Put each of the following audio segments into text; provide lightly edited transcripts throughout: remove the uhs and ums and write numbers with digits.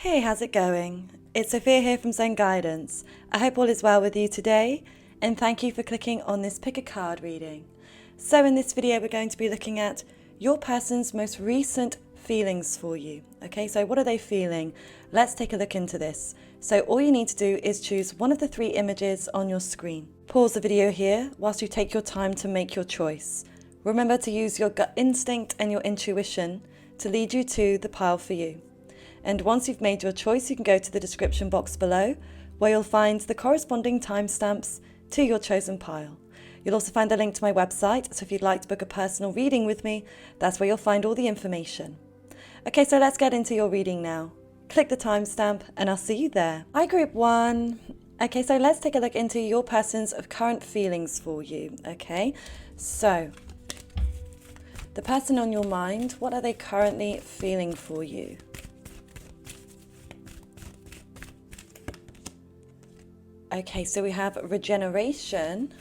Hey, how's it going? It's Sophia here from Zen Guidance. I hope all is well with you today, and thank you for clicking on this pick a card reading. So in this video, we're going to be looking at your person's most recent feelings for you. Okay, so what are they feeling? Let's take a look into this. So all you need to do is choose one of the three images on your screen. Pause the video here whilst you take your time to make your choice. Remember to use your gut instinct and your intuition to lead you to the pile for you. And once you've made your choice, you can go to the description box below where you'll find the corresponding timestamps to your chosen pile. You'll also find a link to my website, so if you'd like to book a personal reading with me, that's where you'll find all the information. Okay, so let's get into your reading now. Click the timestamp and I'll see you there. Hi Group 1. Okay, so let's take a look into your person's current feelings for you. Okay, so the person on your mind, what are they currently feeling for you? Okay, so we have regeneration,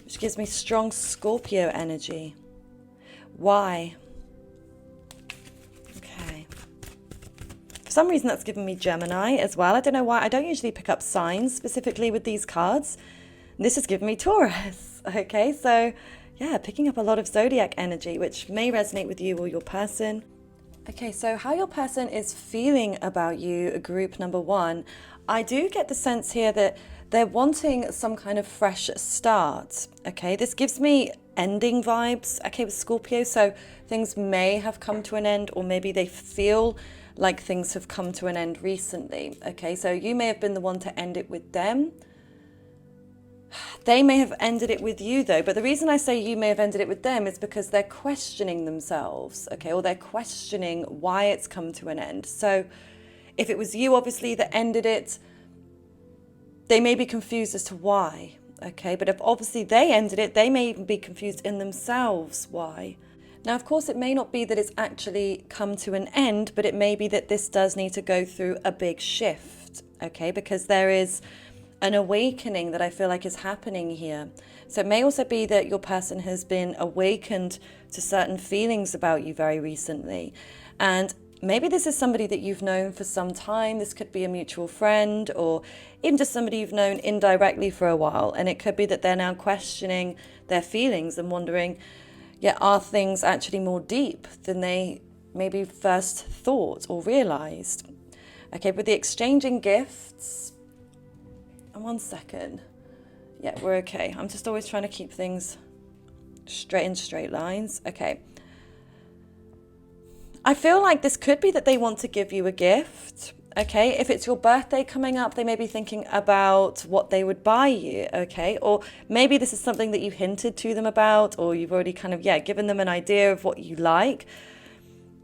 which gives me strong Scorpio energy. Why? Okay. For some reason that's given me Gemini as well. I don't know why. I don't usually pick up signs specifically with these cards. This has given me Taurus. Okay, so yeah, picking up a lot of zodiac energy, which may resonate with you or your person. Okay, so how your person is feeling about you, group number 1. I do get the sense here that they're wanting some kind of fresh start. Okay, this gives me ending vibes, okay, with Scorpio. So things may have come to an end, or maybe they feel like things have come to an end recently. Okay, so you may have been the one to end it with them. They may have ended it with you though, but the reason I say you may have ended it with them is because they're questioning themselves, okay, or they're questioning why it's come to an end. So if it was you, obviously, that ended it, they may be confused as to why, okay? But if obviously they ended it, they may even be confused in themselves why. Now, of course, it may not be that it's actually come to an end, but it may be that this does need to go through a big shift, okay? Because there is an awakening that I feel like is happening here. So it may also be that your person has been awakened to certain feelings about you very recently. And maybe this is somebody that you've known for some time. This could be a mutual friend or even just somebody you've known indirectly for a while. And it could be that they're now questioning their feelings and wondering, yeah, are things actually more deep than they maybe first thought or realized? Okay, with the exchanging gifts, and 1 second. Yeah, we're okay. I'm just always trying to keep things straight lines. Okay. I feel like this could be that they want to give you a gift, okay? If it's your birthday coming up, they may be thinking about what they would buy you, okay? Or maybe this is something that you hinted to them about, or you've already kind of, given them an idea of what you like.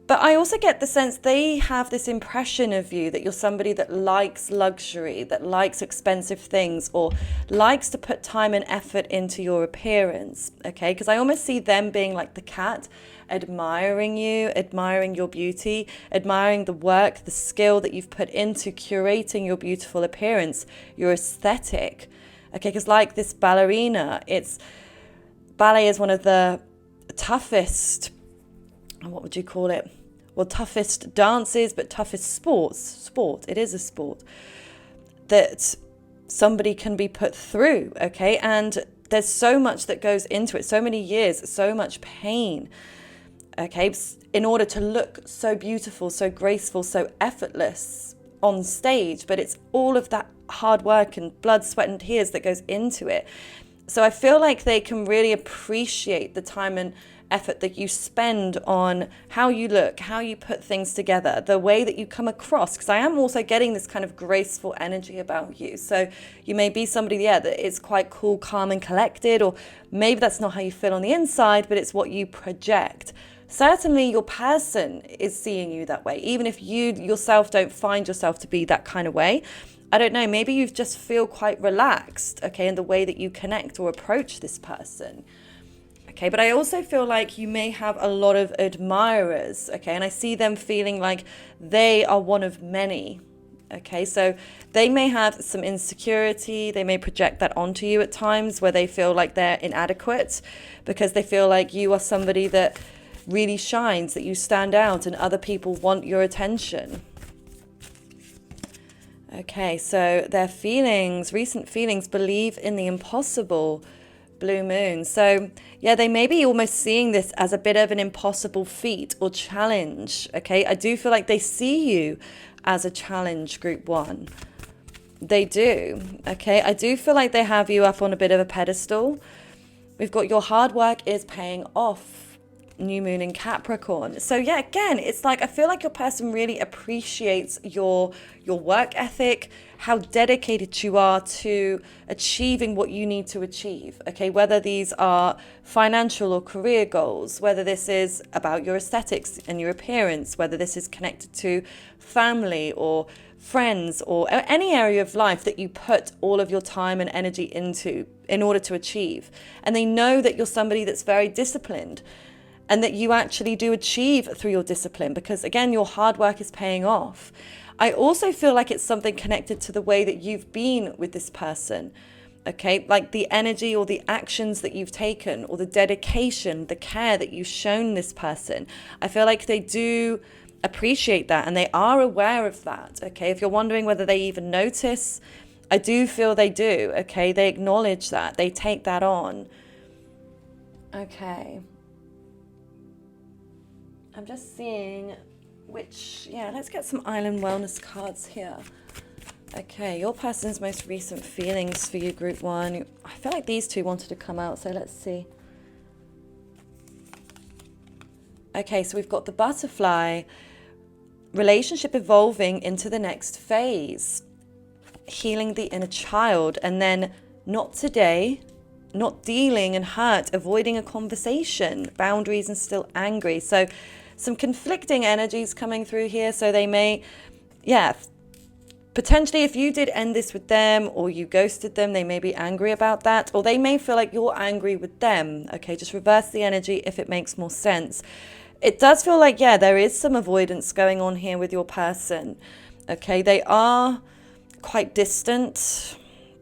But I also get the sense they have this impression of you that you're somebody that likes luxury, that likes expensive things, or likes to put time and effort into your appearance, okay? Because I almost see them being like the cat, admiring you, admiring your beauty, admiring the work, the skill that you've put into curating your beautiful appearance, your aesthetic, okay? Because like this ballerina, ballet is one of the toughest, what would you call it? Well, toughest dances, but toughest sport. It is a sport that somebody can be put through, okay? And there's so much that goes into it, so many years, so much pain, okay? In order to look so beautiful, so graceful, so effortless on stage, but it's all of that hard work and blood, sweat, and tears that goes into it. So I feel like they can really appreciate the time and effort that you spend on how you look, how you put things together, the way that you come across, because I am also getting this kind of graceful energy about you. So you may be somebody, that is quite cool, calm and collected, or maybe that's not how you feel on the inside, but it's what you project. Certainly your person is seeing you that way, even if you yourself don't find yourself to be that kind of way. I don't know, maybe you just feel quite relaxed, okay, in the way that you connect or approach this person. Okay, but I also feel like you may have a lot of admirers, okay, and I see them feeling like they are one of many, okay, so they may have some insecurity, they may project that onto you at times where they feel like they're inadequate because they feel like you are somebody that really shines, that you stand out and other people want your attention. Okay, so their feelings, recent feelings, believe in the impossible, blue moon. So yeah, they may be almost seeing this as a bit of an impossible feat or challenge. Okay, I do feel like they see you as a challenge, group one. They do. Okay, I do feel like they have you up on a bit of a pedestal. We've got your hard work is paying off, new moon in Capricorn. So yeah, again, it's like I feel like your person really appreciates your work ethic, how dedicated you are to achieving what you need to achieve. Okay, whether these are financial or career goals, whether this is about your aesthetics and your appearance, whether this is connected to family or friends or any area of life that you put all of your time and energy into in order to achieve. And they know that you're somebody that's very disciplined and that you actually do achieve through your discipline because, again, your hard work is paying off. I also feel like it's something connected to the way that you've been with this person. Okay, like the energy or the actions that you've taken or the dedication, the care that you've shown this person. I feel like they do appreciate that and they are aware of that. Okay, if you're wondering whether they even notice, I do feel they do. Okay, they acknowledge that, they take that on. Okay, I'm just seeing which, yeah, let's get some Island Wellness cards here. Okay, your person's most recent feelings for you, group one. I feel like these two wanted to come out, so let's see. Okay, so we've got the butterfly, relationship evolving into the next phase, healing the inner child, and then not today, not dealing and hurt, avoiding a conversation, boundaries and still angry. So some conflicting energies coming through here. So they may, yeah, potentially if you did end this with them or you ghosted them, they may be angry about that, or they may feel like you're angry with them. Okay, just reverse the energy if it makes more sense. It does feel like, yeah, there is some avoidance going on here with your person. Okay, they are quite distant.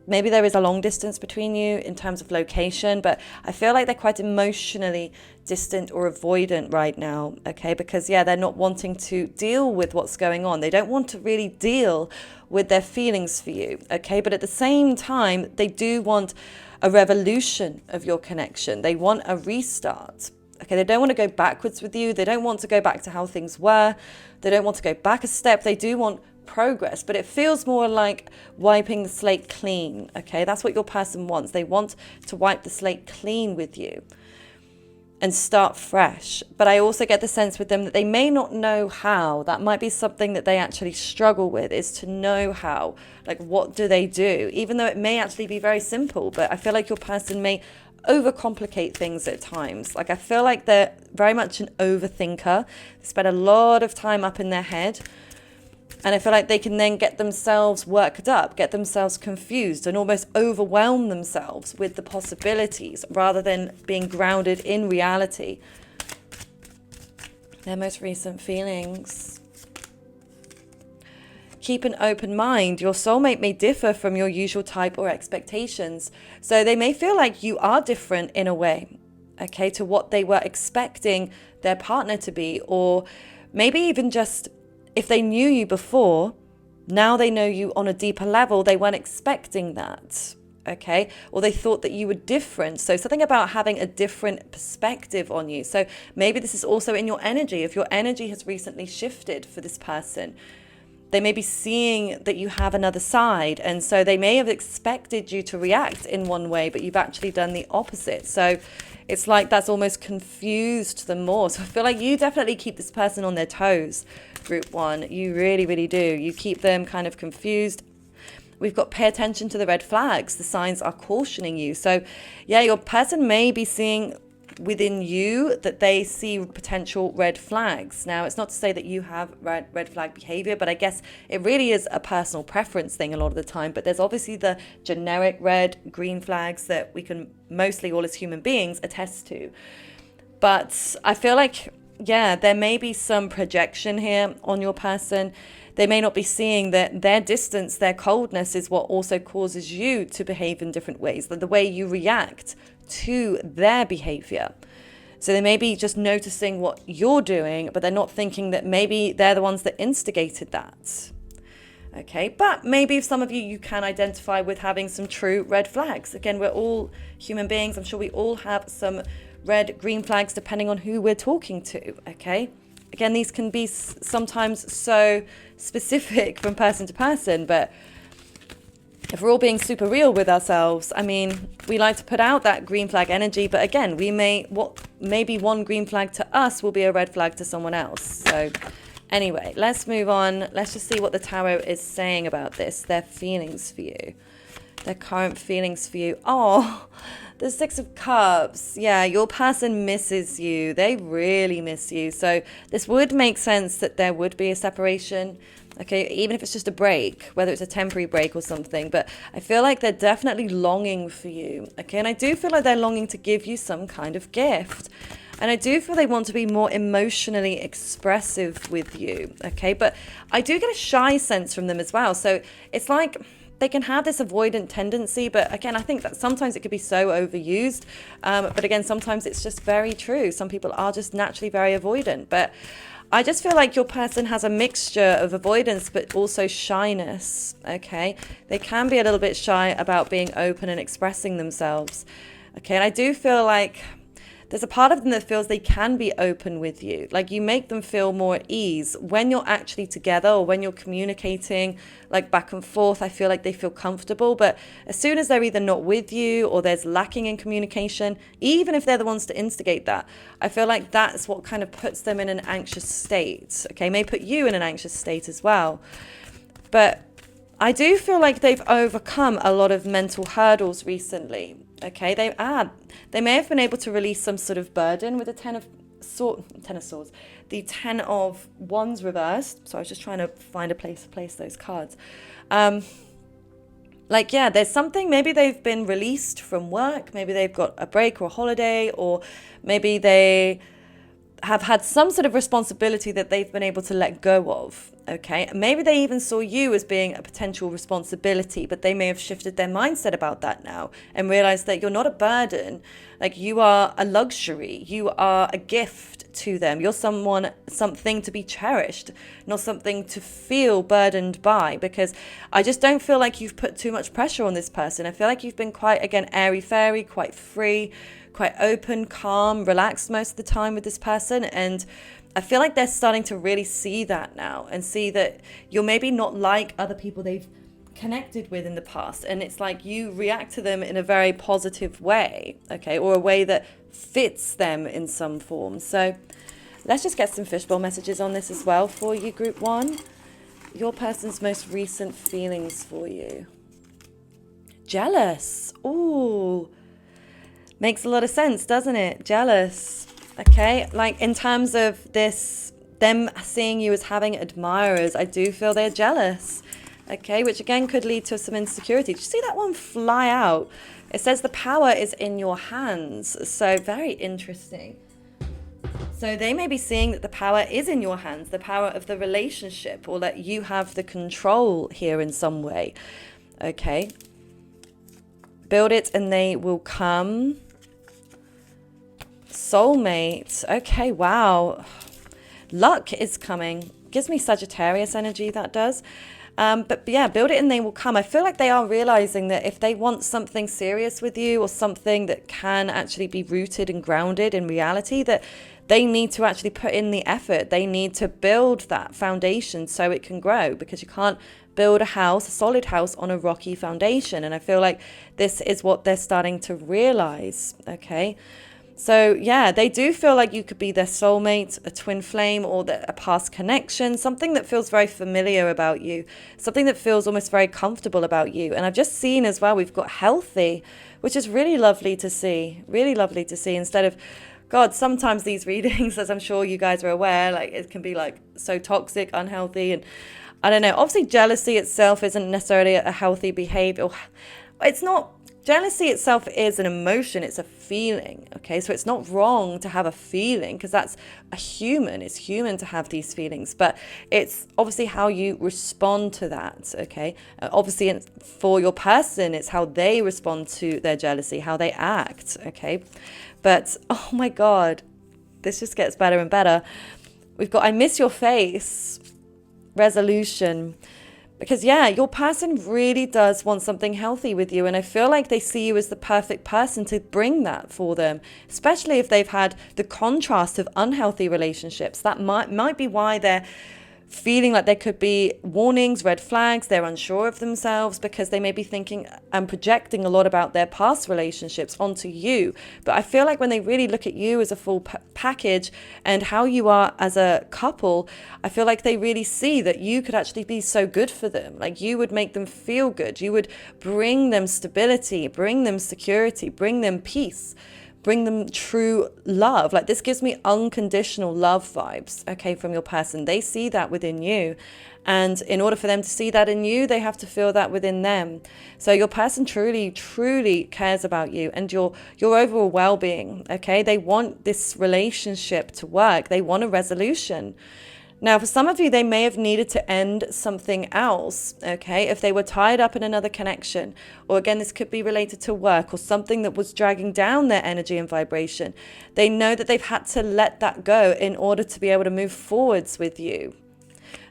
Maybe there is a long distance between you in terms of location, but I feel like they're quite emotionally distant or avoidant right now. Okay, because yeah, they're not wanting to deal with what's going on. They don't want to really deal with their feelings for you. Okay, but at the same time, they do want a revolution of your connection. They want a restart. Okay, they don't want to go backwards with you. They don't want to go back to how things were. They don't want to go back a step. They do want progress, but it feels more like wiping the slate clean. Okay, that's what your person wants. They want to wipe the slate clean with you and start fresh. But I also get the sense with them that they may not know how. That might be something that they actually struggle with, is to know how. Like, what do they do? Even though it may actually be very simple, but I feel like your person may overcomplicate things at times. Like, I feel like they're very much an overthinker. They spend a lot of time up in their head. And I feel like they can then get themselves worked up, get themselves confused, and almost overwhelm themselves with the possibilities rather than being grounded in reality. Their most recent feelings. Keep an open mind. Your soulmate may differ from your usual type or expectations. So they may feel like you are different in a way, okay, to what they were expecting their partner to be, or maybe even just if they knew you before, now they know you on a deeper level, they weren't expecting that, okay? Or they thought that you were different. So something about having a different perspective on you. So maybe this is also in your energy. If your energy has recently shifted for this person, they may be seeing that you have another side. And so they may have expected you to react in one way, but you've actually done the opposite. So it's like that's almost confused them more. So I feel like you definitely keep this person on their toes, group one. You really, really do. You keep them kind of confused. We've got pay attention to the red flags. The signs are cautioning you. So yeah, your person may be seeing within you that they see potential red flags. Now, it's not to say that you have red flag behavior, but I guess it really is a personal preference thing a lot of the time. But there's obviously the generic red, green flags that we can mostly all as human beings attest to. But I feel like, yeah, there may be some projection here on your person. They may not be seeing that their distance, their coldness is what also causes you to behave in different ways, the way you react to their behavior. So they may be just noticing what you're doing, but they're not thinking that maybe they're the ones that instigated that. Okay, but maybe if some of you can identify with having some true red flags. Again, we're all human beings. I'm sure we all have some red, green flags depending on who we're talking to. Okay, again, these can be sometimes so specific from person to person, but if we're all being super real with ourselves, I mean, we like to put out that green flag energy, but again, what maybe one green flag to us will be a red flag to someone else. So anyway, let's move on. Let's just see what the tarot is saying about this, their feelings for you, their current feelings for you. Oh, the Six of Cups. Yeah, your person misses you. They really miss you. So this would make sense that there would be a separation. Okay, even if it's just a break, whether it's a temporary break or something, but I feel like they're definitely longing for you. Okay, and I do feel like they're longing to give you some kind of gift. And I do feel they want to be more emotionally expressive with you. Okay, but I do get a shy sense from them as well. So it's like they can have this avoidant tendency, but again, I think that sometimes it could be so overused. But again, sometimes it's just very true. Some people are just naturally very avoidant, but I just feel like your person has a mixture of avoidance, but also shyness, okay? They can be a little bit shy about being open and expressing themselves, okay? And I do feel like there's a part of them that feels they can be open with you. Like you make them feel more at ease when you're actually together or when you're communicating like back and forth. I feel like they feel comfortable, but as soon as they're either not with you or there's lacking in communication, even if they're the ones to instigate that, I feel like that's what kind of puts them in an anxious state. Okay, may put you in an anxious state as well. But I do feel like they've overcome a lot of mental hurdles recently. Okay, they may have been able to release some sort of burden with the Ten of Swords, the Ten of Wands reversed. So I was just trying to find a place to place those cards. There's something, maybe they've been released from work, maybe they've got a break or a holiday, or maybe they have had some sort of responsibility that they've been able to let go of, okay? Maybe they even saw you as being a potential responsibility, but they may have shifted their mindset about that now and realized that you're not a burden. Like you are a luxury, you are a gift to them. You're something to be cherished, not something to feel burdened by, because I just don't feel like you've put too much pressure on this person. I feel like you've been quite, again, airy-fairy, quite free, quite open, calm, relaxed most of the time with this person. And I feel like they're starting to really see that now and see that you're maybe not like other people they've connected with in the past. And it's like you react to them in a very positive way, okay, or a way that fits them in some form. So let's just get some fishbowl messages on this as well for you, Group 1. Your person's most recent feelings for you. Jealous. Ooh. Makes a lot of sense, doesn't it? Jealous. Okay, like in terms of this, them seeing you as having admirers, I do feel they're jealous. Okay, which again could lead to some insecurity. Did you see that one fly out? It says the power is in your hands. So very interesting. So they may be seeing that the power is in your hands, the power of the relationship, or that you have the control here in some way. Okay. Build it and they will come. Soulmate. Okay, wow. Luck is coming. Gives me Sagittarius energy, that does. But yeah, build it and they will come. I feel like they are realizing that if they want something serious with you or something that can actually be rooted and grounded in reality, that they need to actually put in the effort. They need to build that foundation so it can grow, because you can't build a house, a solid house, on a rocky foundation. And I feel like this is what they're starting to realize, okay? So yeah, they do feel like you could be their soulmate, a twin flame, or a past connection, something that feels very familiar about you, something that feels almost very comfortable about you. And I've just seen as well, we've got healthy, which is really lovely to see, instead of, God, sometimes these readings, as I'm sure you guys are aware, like it can be like so toxic, unhealthy, and I don't know. Obviously, jealousy itself isn't necessarily a healthy behavior. It's not. Jealousy itself is an emotion. It's a feeling. Okay, so it's not wrong to have a feeling, because that's a human. It's human to have these feelings, but it's obviously how you respond to that. Okay, obviously for your person, it's how they respond to their jealousy, how they act. Okay, but oh my God, this just gets better and better. We've got I miss your face. Resolution. Because, yeah, your person really does want something healthy with you. And I feel like they see you as the perfect person to bring that for them, especially if they've had the contrast of unhealthy relationships. That might be why they're feeling like there could be warnings, red flags, they're unsure of themselves because they may be thinking and projecting a lot about their past relationships onto you. But I feel like when they really look at you as a full package and how you are as a couple, I feel like they really see that you could actually be so good for them. Like you would make them feel good. You would bring them stability, bring them security, bring them peace, bring them true love. Like this gives me unconditional love vibes, okay, from your person. They see that within you. And in order for them to see that in you, they have to feel that within them. So your person truly, truly cares about you and your overall well-being, okay? They want this relationship to work. They want a resolution. Now, for some of you, they may have needed to end something else, okay? If they were tied up in another connection, or again, this could be related to work or something that was dragging down their energy and vibration. They know that they've had to let that go in order to be able to move forwards with you.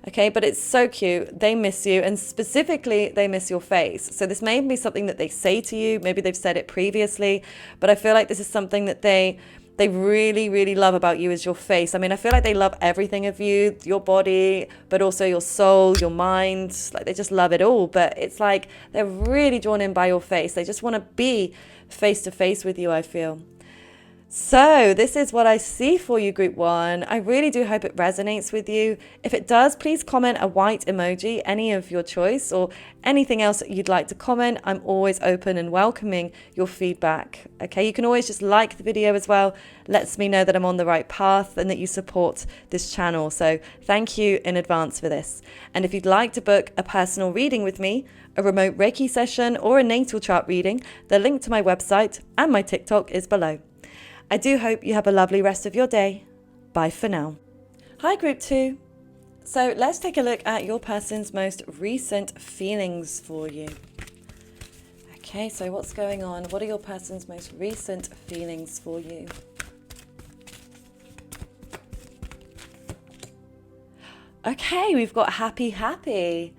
Okay, but it's so cute. They miss you, and specifically, they miss your face. So this may be something that they say to you. Maybe they've said it previously, but I feel like this is something that they really, really love about you is your face. I mean, I feel like they love everything of you, your body, but also your soul, your mind. Like they just love it all. But it's like they're really drawn in by your face. They just want to be face to face with you, I feel. So this is what I see for you, Group 1. I really do hope it resonates with you. If it does, please comment a white emoji, any of your choice, or anything else that you'd like to comment. I'm always open and welcoming your feedback. Okay, you can always just like the video as well. Lets me know that I'm on the right path and that you support this channel. So thank you in advance for this. And if you'd like to book a personal reading with me, a remote Reiki session, or a natal chart reading, the link to my website and my TikTok is below. I do hope you have a lovely rest of your day. Bye for now. Hi, Group 2. So let's take a look at your person's most recent feelings for you. Okay, so what's going on? What are your person's most recent feelings for you? Okay, we've got happy, happy.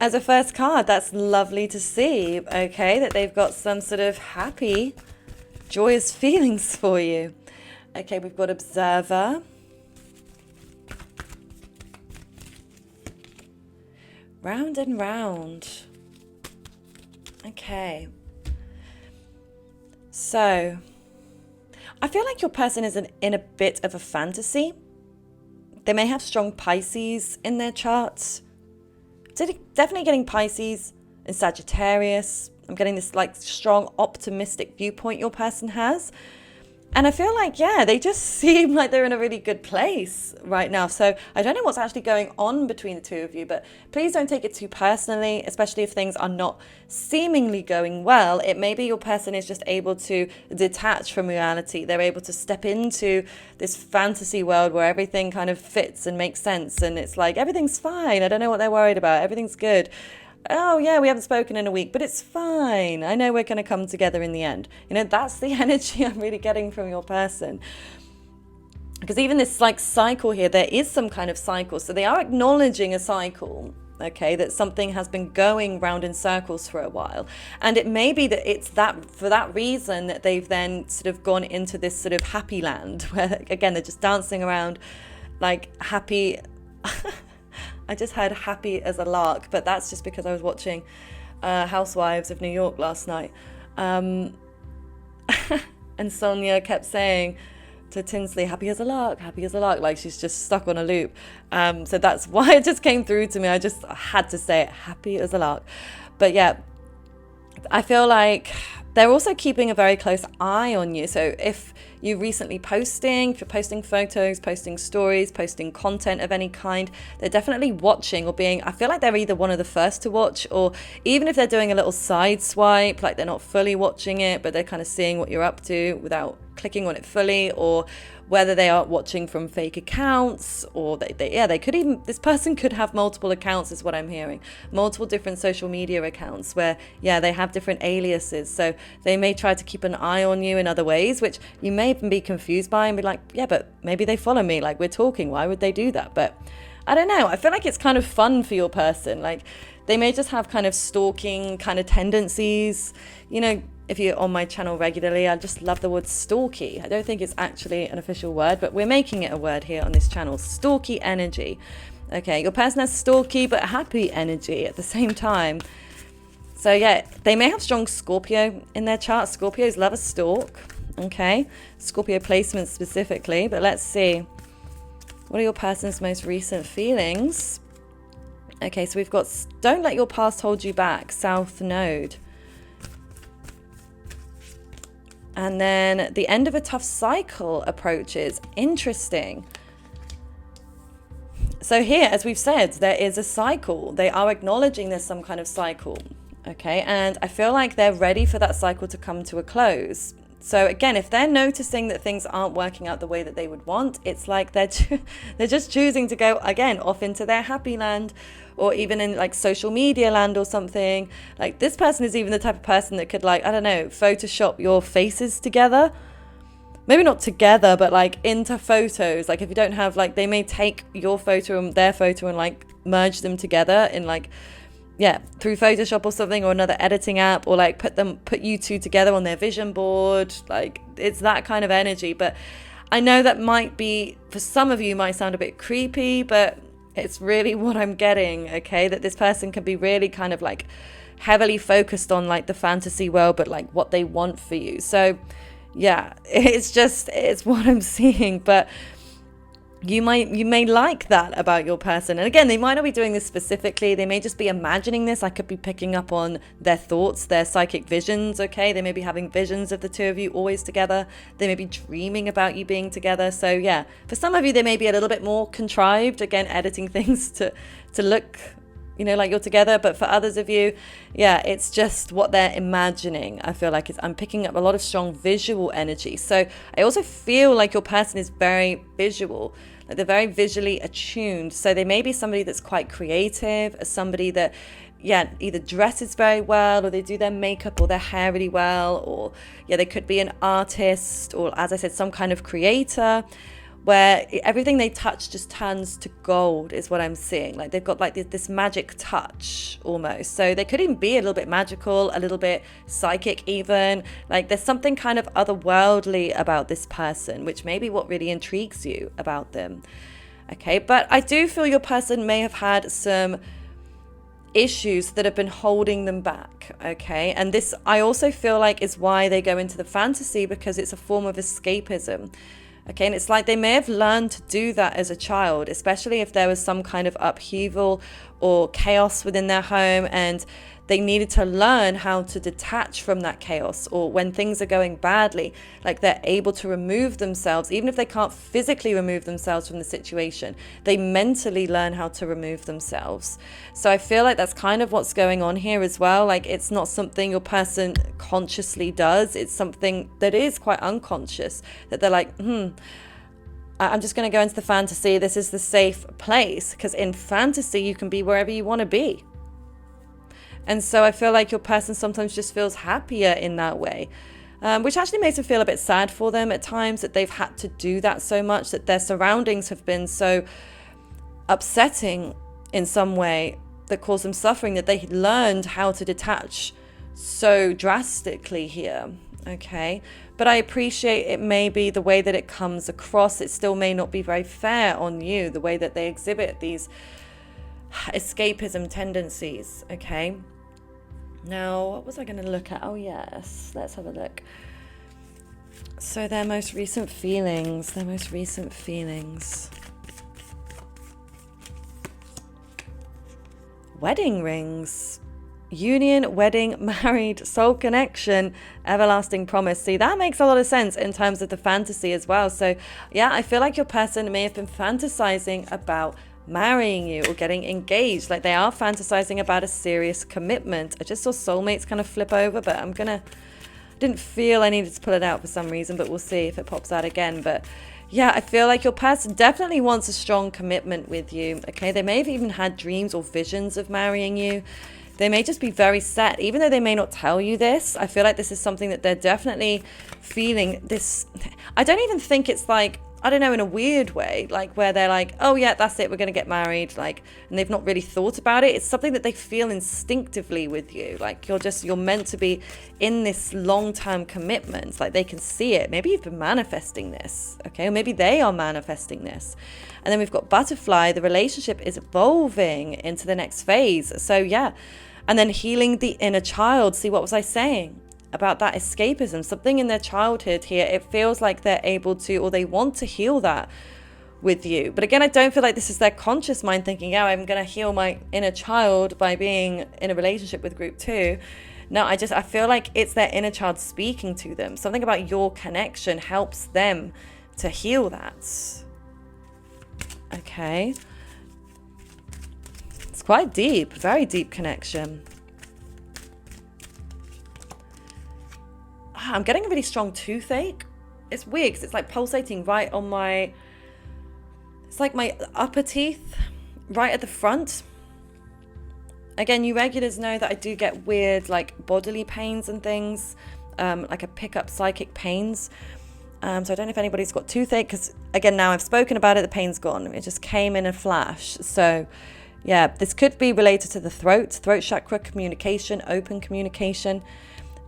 As a first card, that's lovely to see, okay, that they've got some sort of happy, joyous feelings for you. Okay, we've got observer. Round and round. Okay. So, I feel like your person is in a bit of a fantasy. They may have strong Pisces in their charts. Definitely getting Pisces and Sagittarius. I'm getting this like strong optimistic viewpoint your person has. And I feel like, yeah, they just seem like they're in a really good place right now. So I don't know what's actually going on between the two of you, but please don't take it too personally, especially if things are not seemingly going well. It may be your person is just able to detach from reality. They're able to step into this fantasy world where everything kind of fits and makes sense. And it's like, everything's fine. I don't know what they're worried about. Everything's good. Oh yeah, we haven't spoken in a week, but it's fine. I know we're going to come together in the end. You know, that's the energy I'm really getting from your person. Because even this like cycle here, there is some kind of cycle. So they are acknowledging a cycle, okay, that something has been going round in circles for a while. And it may be that it's that for that reason that they've then sort of gone into this sort of happy land where, again, they're just dancing around like happy. I just heard happy as a lark, but that's just because I was watching Housewives of New York last night. And Sonia kept saying to Tinsley, happy as a lark, like she's just stuck on a loop. So that's why it just came through to me. I just had to say it, happy as a lark. But yeah, I feel like they're also keeping a very close eye on you. So if you're recently posting, if you're posting photos, posting stories, posting content of any kind, they're definitely watching or being, I feel like they're either one of the first to watch, or even if they're doing a little side swipe, like they're not fully watching it, but they're kind of seeing what you're up to without clicking on it fully, or whether they are watching from fake accounts, or they could even, this person could have multiple accounts is what I'm hearing, multiple different social media accounts where, yeah, they have different aliases. So they may try to keep an eye on you in other ways, which you may even be confused by and be like, yeah, but maybe they follow me, like we're talking, why would they do that? But I don't know, I feel like it's kind of fun for your person. Like they may just have kind of stalking kind of tendencies. You know, if you're on my channel regularly, I just love the word stalky. I don't think it's actually an official word, but we're making it a word here on this channel. Stalky energy. Okay, your person has stalky but happy energy at the same time. So yeah, they may have strong Scorpio in their chart. Scorpios love a stalk. Okay, Scorpio placement specifically, but let's see. What are your person's most recent feelings? Okay, so we've got don't let your past hold you back, South Node. And then the end of a tough cycle approaches. Interesting. So here, as we've said, there is a cycle. They are acknowledging there's some kind of cycle. Okay, and I feel like they're ready for that cycle to come to a close. So again, if they're noticing that things aren't working out the way that they would want, it's like they're just choosing to go again off into their happy land, or even in like social media land or something. Like this person is even the type of person that could, like, I don't know, Photoshop your faces together. Maybe not together, but like into photos. Like if you don't have, like, they may take your photo and their photo and like merge them together in like, yeah, through Photoshop or something, or another editing app, or like put you two together on their vision board. Like it's that kind of energy. But I know that might be, for some of you, might sound a bit creepy, but it's really what I'm getting. Okay, that this person can be really kind of like heavily focused on like the fantasy world, but like what they want for you. So yeah, it's what I'm seeing. But you may like that about your person. And again, they might not be doing this specifically. They may just be imagining this. I could be picking up on their thoughts, their psychic visions. Okay, they may be having visions of the two of you always together. They may be dreaming about you being together. So yeah, for some of you, they may be a little bit more contrived, again, editing things to look, you know, like you're together. But for others of you, yeah, it's just what they're imagining. I feel like I'm picking up a lot of strong visual energy. So I also feel like your person is very visual, like they're very visually attuned. So they may be somebody that's quite creative, or somebody that, yeah, either dresses very well, or they do their makeup or their hair really well, or yeah, they could be an artist, or as I said, some kind of creator, where everything they touch just turns to gold, is what I'm seeing. Like they've got like this magic touch almost. So they could even be a little bit magical, a little bit psychic even. Like there's something kind of otherworldly about this person, which may be what really intrigues you about them. Okay, but I do feel your person may have had some issues that have been holding them back. Okay, and this I also feel like is why they go into the fantasy, because it's a form of escapism. Okay, and it's like they may have learned to do that as a child, especially if there was some kind of upheaval or chaos within their home, and they needed to learn how to detach from that chaos, or when things are going badly, like they're able to remove themselves, even if they can't physically remove themselves from the situation, they mentally learn how to remove themselves. So I feel like that's kind of what's going on here as well. Like it's not something your person consciously does, it's something that is quite unconscious, that they're like, I'm just going to go into the fantasy. This is the safe place, because in fantasy you can be wherever you want to be. And so I feel like your person sometimes just feels happier in that way, which actually makes me feel a bit sad for them at times, that they've had to do that so much, that their surroundings have been so upsetting in some way that caused them suffering, that they learned how to detach so drastically here. Okay, but I appreciate it may be the way that it comes across. It still may not be very fair on you, the way that they exhibit these escapism tendencies. Okay, now what was I going to look at? Oh yes, let's have a look. So their most recent feelings. Wedding rings. Union, wedding, married, soul connection, everlasting promise. See, that makes a lot of sense in terms of the fantasy as well. So yeah, I feel like your person may have been fantasizing about marrying you or getting engaged. Like they are fantasizing about a serious commitment. I just saw soulmates kind of flip over, but didn't feel I needed to pull it out for some reason, but we'll see if it pops out again. But yeah, I feel like your person definitely wants a strong commitment with you. Okay, they may have even had dreams or visions of marrying you. They may just be very set, even though they may not tell you this. I feel like this is something that they're definitely feeling this. I don't even think it's like I don't know, in a weird way, like where they're like, oh yeah, that's it, we're going to get married, like, and they've not really thought about it. It's something that they feel instinctively with you. Like you're meant to be in this long-term commitment. Like they can see it. Maybe you've been manifesting this, okay? Or maybe they are manifesting this. And then we've got butterfly. The relationship is evolving into the next phase. So yeah. And then healing the inner child. See, what was I saying about that escapism? Something in their childhood here, it feels like they're able to, or they want to heal that with you. But again, I don't feel like this is their conscious mind thinking, oh, I'm going to heal my inner child by being in a relationship with group 2. No, I feel like it's their inner child speaking to them. Something about your connection helps them to heal that. Okay. It's quite deep, very deep connection. I'm getting a really strong toothache. It's weird because it's like pulsating right on my, it's like my upper teeth, right at the front. Again, you regulars know that I do get weird like bodily pains and things, like I pick up psychic pains. So I don't know if anybody's got toothache, because again, now I've spoken about it, the pain's gone. It just came in a flash. So yeah, this could be related to the throat chakra, communication, open communication.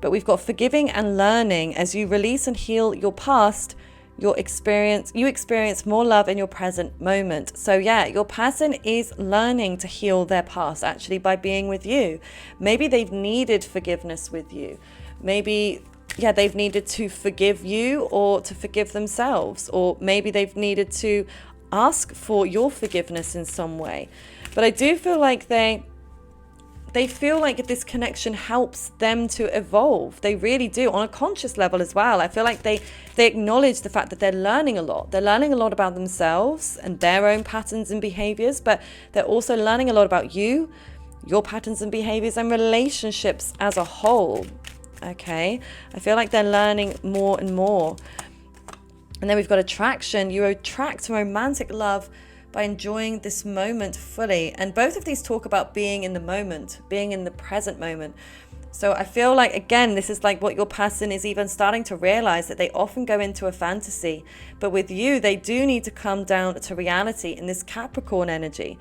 But we've got forgiving and learning. As you release and heal your past, you experience more love in your present moment. So yeah, your person is learning to heal their past actually by being with you. Maybe they've needed forgiveness with you. Maybe, yeah, they've needed to forgive you or to forgive themselves. Or maybe they've needed to ask for your forgiveness in some way. But I do feel like they feel like this connection helps them to evolve. They really do, on a conscious level as well. I feel like they acknowledge the fact that they're learning a lot. They're learning a lot about themselves and their own patterns and behaviors, but they're also learning a lot about you, your patterns and behaviors, and relationships as a whole. Okay? I feel like they're learning more and more. And then we've got attraction. You attract romantic love by enjoying this moment fully. And both of these talk about being in the moment, being in the present moment. So I feel like, again, this is like what your person is even starting to realize, that they often go into a fantasy. But with you, they do need to come down to reality in this Capricorn energy.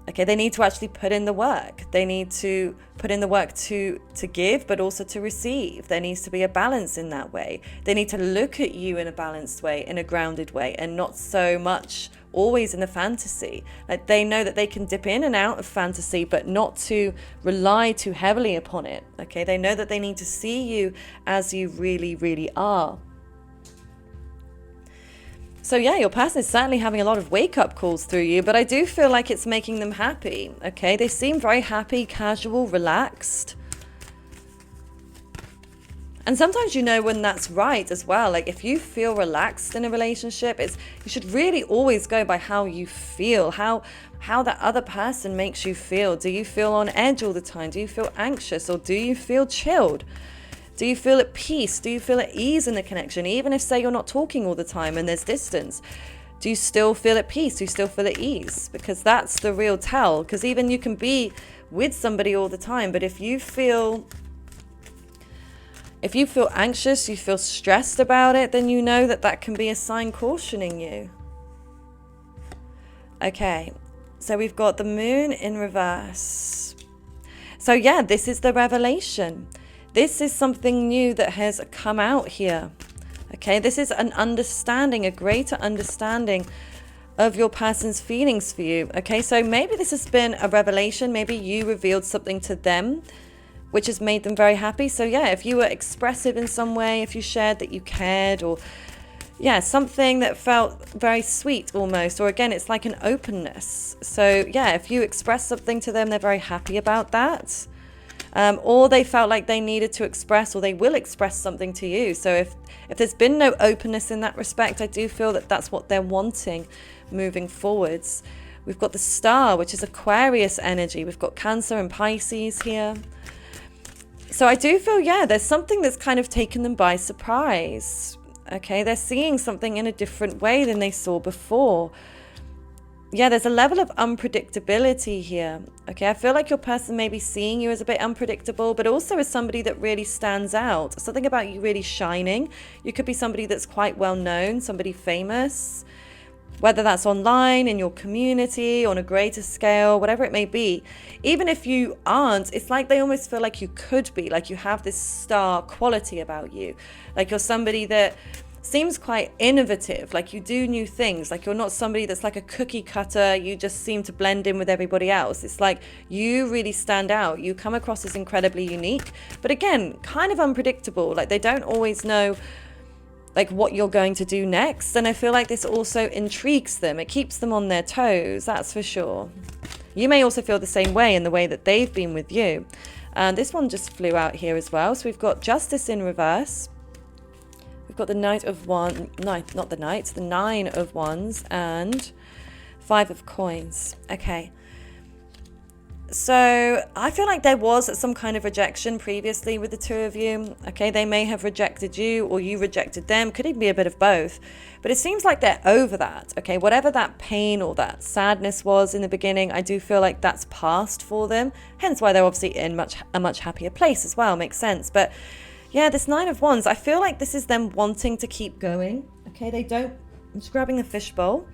Okay, they need to actually put in the work. They need to put in the work to give, but also to receive. There needs to be a balance in that way. They need to look at you in a balanced way, in a grounded way, and not so much always in the fantasy. Like they know that they can dip in and out of fantasy, but not to rely too heavily upon it. Okay, they know that they need to see you as you really, really are. So yeah, your person is certainly having a lot of wake-up calls through you, but I do feel like it's making them happy, okay? They seem very happy, casual, relaxed. And sometimes you know when that's right as well. Like if you feel relaxed in a relationship, you should really always go by how you feel, how that other person makes you feel. Do you feel on edge all the time? Do you feel anxious, or do you feel chilled? Do you feel at peace? Do you feel at ease in the connection? Even if, say, you're not talking all the time and there's distance, do you still feel at peace? Do you still feel at ease? Because that's the real tell. Because even you can be with somebody all the time, but if you feel anxious, you feel stressed about it, then you know that can be a sign cautioning you. Okay, so we've got the moon in reverse. So yeah, this is the revelation. This is something new that has come out here. Okay, this is an understanding, a greater understanding of your person's feelings for you. Okay, so maybe this has been a revelation. Maybe you revealed something to them which has made them very happy. So yeah, if you were expressive in some way, if you shared that you cared, or yeah, something that felt very sweet almost, or again, it's like an openness. So yeah, if you express something to them, they're very happy about that. Or they felt like they needed to express, or they will express something to you. So if there's been no openness in that respect, I do feel that that's what they're wanting moving forwards. We've got the star, which is Aquarius energy. We've got Cancer and Pisces here. So I do feel, yeah, there's something that's kind of taken them by surprise. Okay, they're seeing something in a different way than they saw before. yeah, there's a level of unpredictability here. Okay, I feel like your person may be seeing you as a bit unpredictable, but also as somebody that really stands out. Something about you really shining. You could be somebody that's quite well known, somebody famous, whether that's online, in your community, on a greater scale, whatever it may be. Even if you aren't, it's like they almost feel like you could be, like you have this star quality about you. Like you're somebody that seems quite innovative, like you do new things, like you're not somebody that's like a cookie cutter, you just seem to blend in with everybody else. It's like you really stand out. You come across as incredibly unique, but again, kind of unpredictable. Like they don't always know like what you're going to do next. And I feel like this also intrigues them. It keeps them on their toes, that's for sure. You may also feel the same way in the way that they've been with you. And this one just flew out here as well. So we've got Justice in reverse. We've got the Knight of Wands, not the Knight, the Nine of Wands and Five of Coins. Okay. So I feel like there was some kind of rejection previously with the two of you. Okay, they may have rejected you or you rejected them. Could even be a bit of both. But it seems like they're over that. Okay, whatever that pain or that sadness was in the beginning, I do feel like that's past for them. Hence why they're obviously in a much happier place as well. Makes sense. But yeah, this Nine of Wands, I feel like this is them wanting to keep going. Okay, I'm just grabbing the fishbowl.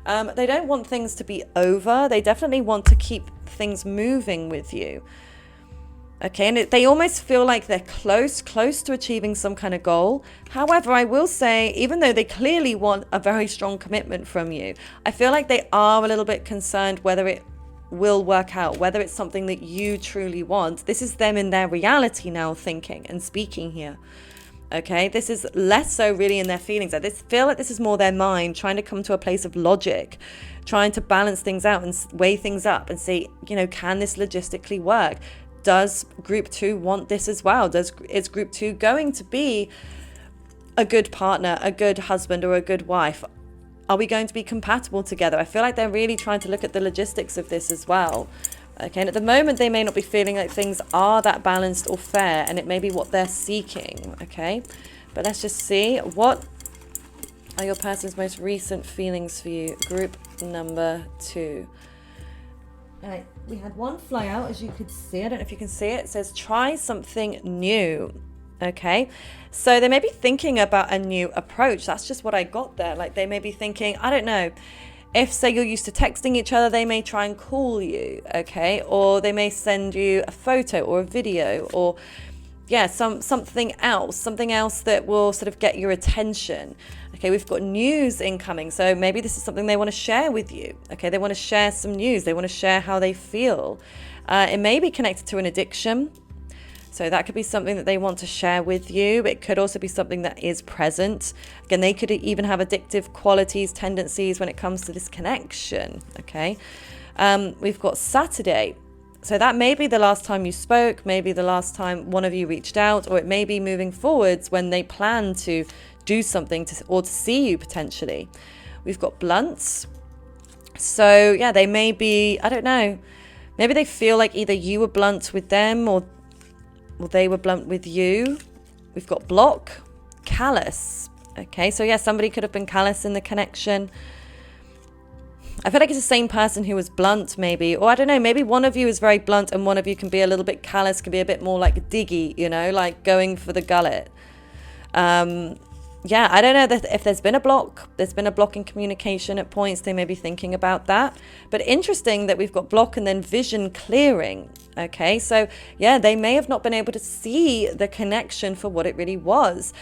They don't want things to be over. They definitely want to keep things moving with you. Okay, and they almost feel like they're close to achieving some kind of goal. However, I will say, even though they clearly want a very strong commitment from you, I feel like they are a little bit concerned whether it will work out, whether it's something that you truly want. This is them in their reality now thinking and speaking here. Okay, this is less so really in their feelings. I feel like this is more their mind trying to come to a place of logic, trying to balance things out and weigh things up and say, can this logistically work? Does group 2 want this as well? Is group 2 going to be a good partner, a good husband or a good wife? Are we going to be compatible together? I feel like they're really trying to look at the logistics of this as well. Okay, and at the moment they may not be feeling like things are that balanced or fair, and it may be what they're seeking. Okay, but let's just see, what are your person's most recent feelings for you? Group number 2. All right, we had one fly out, as you could see. I don't know if you can see it. It says try something new. Okay, so they may be thinking about a new approach. That's just what I got there. Like they may be thinking, I don't know, if say you're used to texting each other, they may try and call you, okay, or they may send you a photo or a video, or something else that will sort of get your attention. Okay, we've got news incoming, so maybe this is something they want to share with you. Okay, they want to share some news, they want to share how they feel. It may be connected to an addiction. So that could be something that they want to share with you. It could also be something that is present. Again, they could even have addictive qualities, tendencies when it comes to this connection. Okay. We've got Saturday. So that may be the last time you spoke, maybe the last time one of you reached out, or it may be moving forwards when they plan to do something or to see you potentially. We've got blunts. So yeah, they may be, I don't know, maybe they feel like either you were blunt with them or they were blunt with you. We've got block, callous. Okay, so yeah, somebody could have been callous in the connection. I feel like it's the same person who was blunt maybe, or I don't know, maybe one of you is very blunt and one of you can be a little bit callous, can be a bit more like diggy, like going for the gullet. I don't know if there's been a block. There's been a block in communication at points. They may be thinking about that. But interesting that we've got block and then vision clearing. Okay, so yeah, they may have not been able to see the connection for what it really was.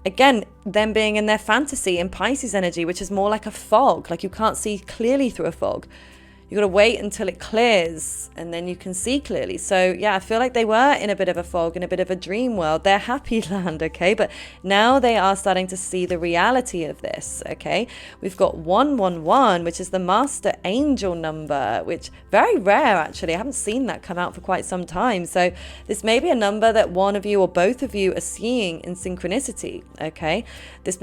Again, them being in their fantasy in Pisces energy, which is more like a fog, like you can't see clearly through a fog. You got to wait until it clears and then you can see clearly. So yeah, I feel like they were in a bit of a fog, in a bit of a dream world. They're happy land, okay? But now they are starting to see the reality of this, okay? We've got 111, which is the master angel number, which very rare actually. I haven't seen that come out for quite some time. So this may be a number that one of you or both of you are seeing in synchronicity, okay? This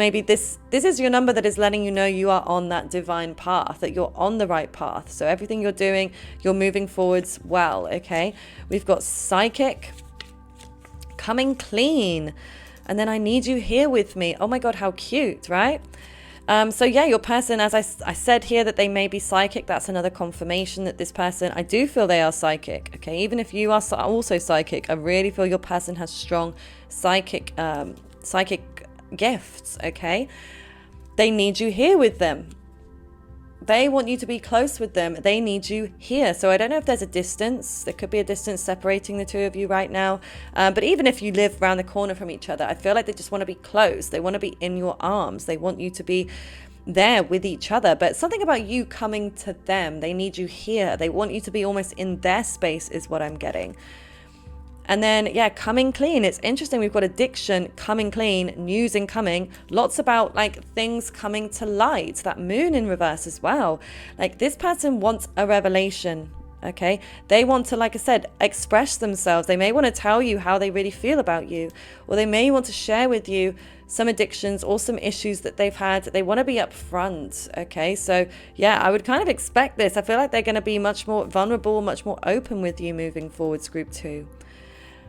is your number that is letting you know you are on that divine path, that you're on the right path. So everything you're doing, you're moving forwards well, okay? We've got psychic, coming clean, and then I need you here with me. Oh my God, how cute, right? So yeah, your person, as I said here, that they may be psychic. That's another confirmation that this person, I do feel they are psychic. Okay, even if you are also psychic, I really feel your person has strong psychic gifts. Okay, they need you here with them. They want you to be close with them. They need you here. So I don't know if there's a distance. There could be a distance separating the two of you right now. But even if you live around the corner from each other, I feel like they just want to be close. They want to be in your arms. They want you to be there with each other. But something about you coming to them. They need you here. They want you to be almost in their space is what I'm getting. And then, yeah, coming clean. It's interesting. We've got addiction, coming clean, news incoming. Lots about like things coming to light. That moon in reverse as well. Like this person wants a revelation. Okay. They want to, like I said, express themselves. They may want to tell you how they really feel about you, or they may want to share with you some addictions or some issues that they've had. They want to be upfront. Okay. So yeah, I would kind of expect this. I feel like they're going to be much more vulnerable, much more open with you moving forwards, group 2.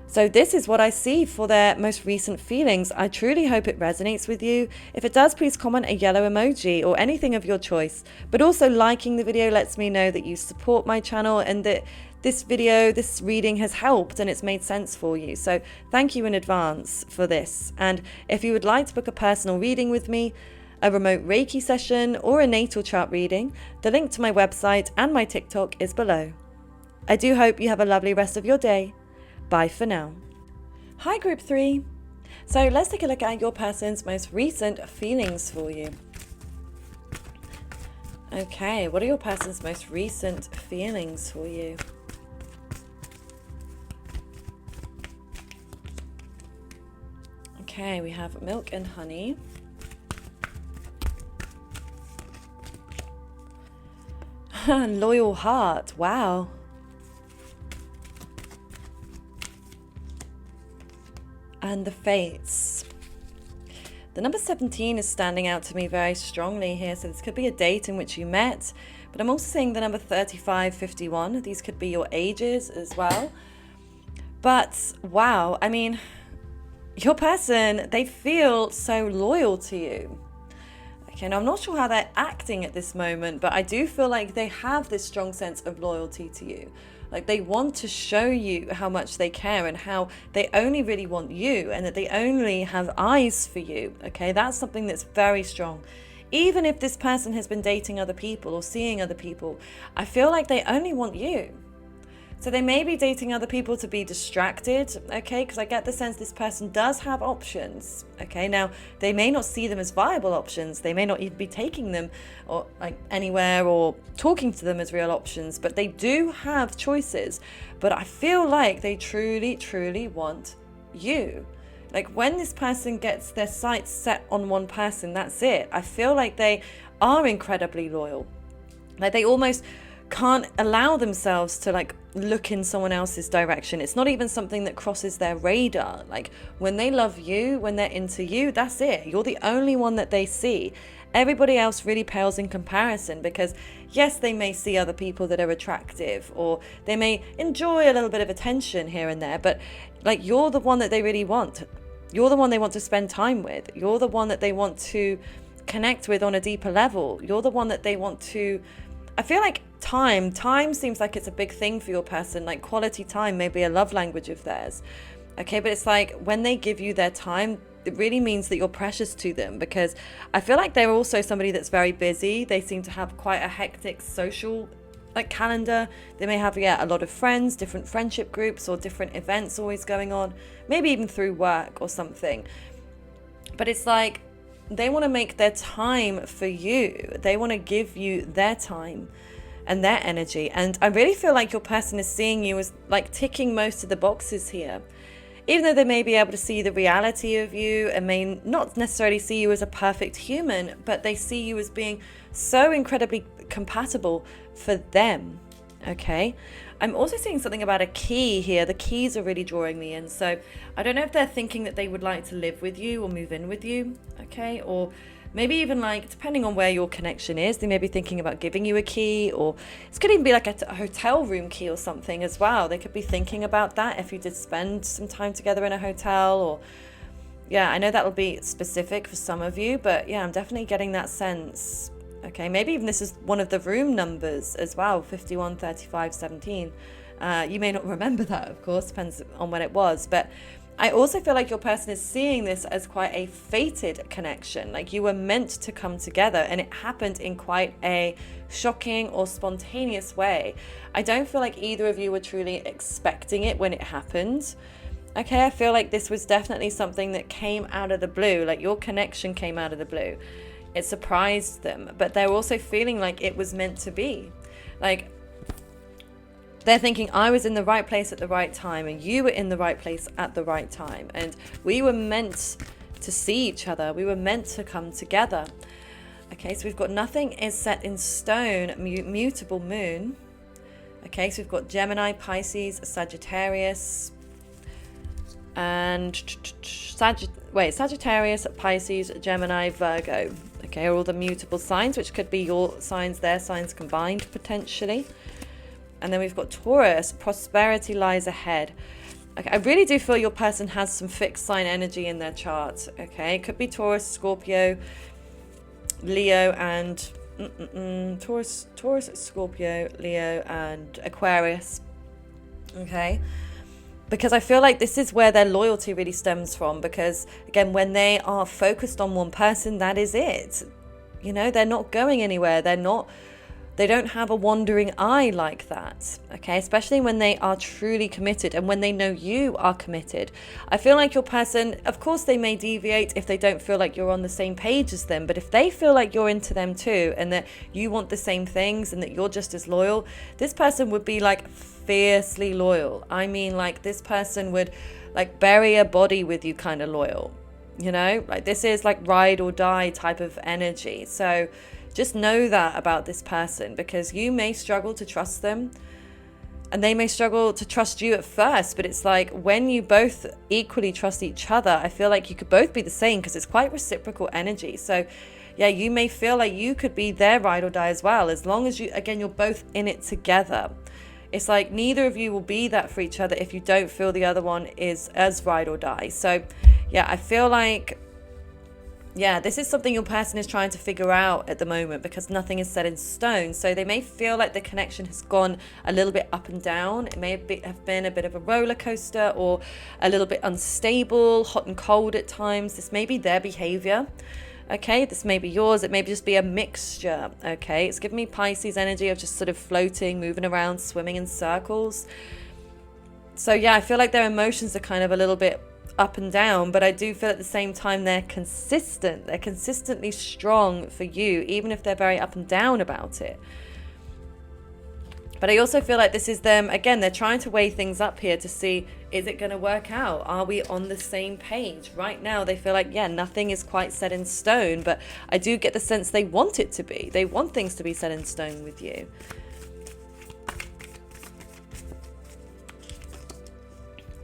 So this is what I see for their most recent feelings. I truly hope it resonates with you. If it does, please comment a yellow emoji or anything of your choice. But also liking the video lets me know that you support my channel and that this video, this reading has helped and it's made sense for you. So thank you in advance for this. And if you would like to book a personal reading with me, a remote Reiki session or a natal chart reading, the link to my website and my TikTok is below. I do hope you have a lovely rest of your day. Bye for now. Hi group 3. So let's take a look at your person's most recent feelings for you. Okay, what are your person's most recent feelings for you? Okay, we have milk and honey. Loyal heart, wow. And the fates. The number 17 is standing out to me very strongly here. So this could be a date in which you met, but I'm also seeing the number 35, 51. These could be your ages as well. But wow, I mean, your person, they feel so loyal to you. Okay, now I'm not sure how they're acting at this moment, but I do feel like they have this strong sense of loyalty to you. Like they want to show you how much they care and how they only really want you and that they only have eyes for you. Okay, that's something that's very strong. Even if this person has been dating other people or seeing other people, I feel like they only want you. So they may be dating other people to be distracted, okay? Because I get the sense this person does have options, okay? Now, they may not see them as viable options. They may not even be taking them or like anywhere or talking to them as real options, but they do have choices. But I feel like they truly, truly want you. Like when this person gets their sights set on one person, that's it. I feel like they are incredibly loyal. Like they almost can't allow themselves to like look in someone else's direction. It's not even something that crosses their radar. Like when they love you, when they're into you, that's it. You're the only one that they see. Everybody else really pales in comparison because yes, they may see other people that are attractive or they may enjoy a little bit of attention here and there, but like you're the one that they really want. You're the one they want to spend time with. You're the one that they want to connect with on a deeper level. You're the one that they want to, I feel like time seems like it's a big thing for your person. Like quality time may be a love language of theirs. Okay, but it's like when they give you their time, it really means that you're precious to them because I feel like they're also somebody that's very busy. They seem to have quite a hectic social like calendar. They may have, a lot of friends, different friendship groups or different events always going on, maybe even through work or something. But it's like they want to make their time for you. They want to give you their time and their energy. And I really feel like your person is seeing you as like ticking most of the boxes here. Even though they may be able to see the reality of you and may not necessarily see you as a perfect human, but they see you as being so incredibly compatible for them. Okay. I'm also seeing something about a key here. The keys are really drawing me in. So I don't know if they're thinking that they would like to live with you or move in with you. Okay. Or maybe even like, depending on where your connection is, they may be thinking about giving you a key, or it could even be like a hotel room key or something as well. They could be thinking about that if you did spend some time together in a hotel, or yeah, I know that will be specific for some of you, but yeah, I'm definitely getting that sense. Okay, maybe even this is one of the room numbers as well, 51, 35, 17. You may not remember that, of course, depends on when it was, but I also feel like your person is seeing this as quite a fated connection. Like you were meant to come together, and it happened in quite a shocking or spontaneous way. I don't feel like either of you were truly expecting it when it happened. Okay, I feel like this was definitely something that came out of the blue, like your connection came out of the blue. It surprised them, but they're also feeling like it was meant to be. Like they're thinking, I was in the right place at the right time, and you were in the right place at the right time, and we were meant to see each other. We were meant to come together. Okay, so we've got nothing is set in stone, mutable moon. Okay, so we've got Gemini, Pisces, Sagittarius, and Sagittarius, Pisces, Gemini, Virgo. Okay, are all the mutable signs, which could be your signs, their signs combined potentially. And then we've got Taurus, prosperity lies ahead. Okay, I really do feel your person has some fixed sign energy in their chart. Okay, it could be Taurus, Scorpio, Leo, and Taurus, Scorpio, Leo, and Aquarius. Okay, because I feel like this is where their loyalty really stems from, because again, when they are focused on one person, that is it. You know, they're not going anywhere. They don't have a wandering eye like that, okay? Especially when they are truly committed and when they know you are committed. I feel like your person, of course, they may deviate if they don't feel like you're on the same page as them, but if they feel like you're into them too, and that you want the same things and that you're just as loyal, this person would be like fiercely loyal. I mean, like this person would like bury a body with you kind of loyal, you know? Like this is like ride or die type of energy. So just know that about this person, because you may struggle to trust them and they may struggle to trust you at first, but it's like when you both equally trust each other, I feel like you could both be the same, because it's quite reciprocal energy. So yeah, you may feel like you could be their ride or die as well, as long as you're both in it together. It's like neither of you will be that for each other if you don't feel the other one is as ride or die. So yeah, I feel like this is something your person is trying to figure out at the moment, because nothing is set in stone. So they may feel like the connection has gone a little bit up and down. It may have been a bit of a roller coaster, or a little bit unstable, hot and cold at times. This may be their behavior. Okay, this may be yours. It may just be a mixture. Okay, it's giving me Pisces energy of just sort of floating, moving around, swimming in circles. So yeah, I feel like their emotions are kind of a little bit up and down, but I do feel at the same time they're consistent. They're consistently strong for you, even if they're very up and down about it. But I also feel like this is them, again, they're trying to weigh things up here to see, is it going to work out? Are we on the same page? Right now, they feel like, nothing is quite set in stone, but I do get the sense they want it to be. They want things to be set in stone with you.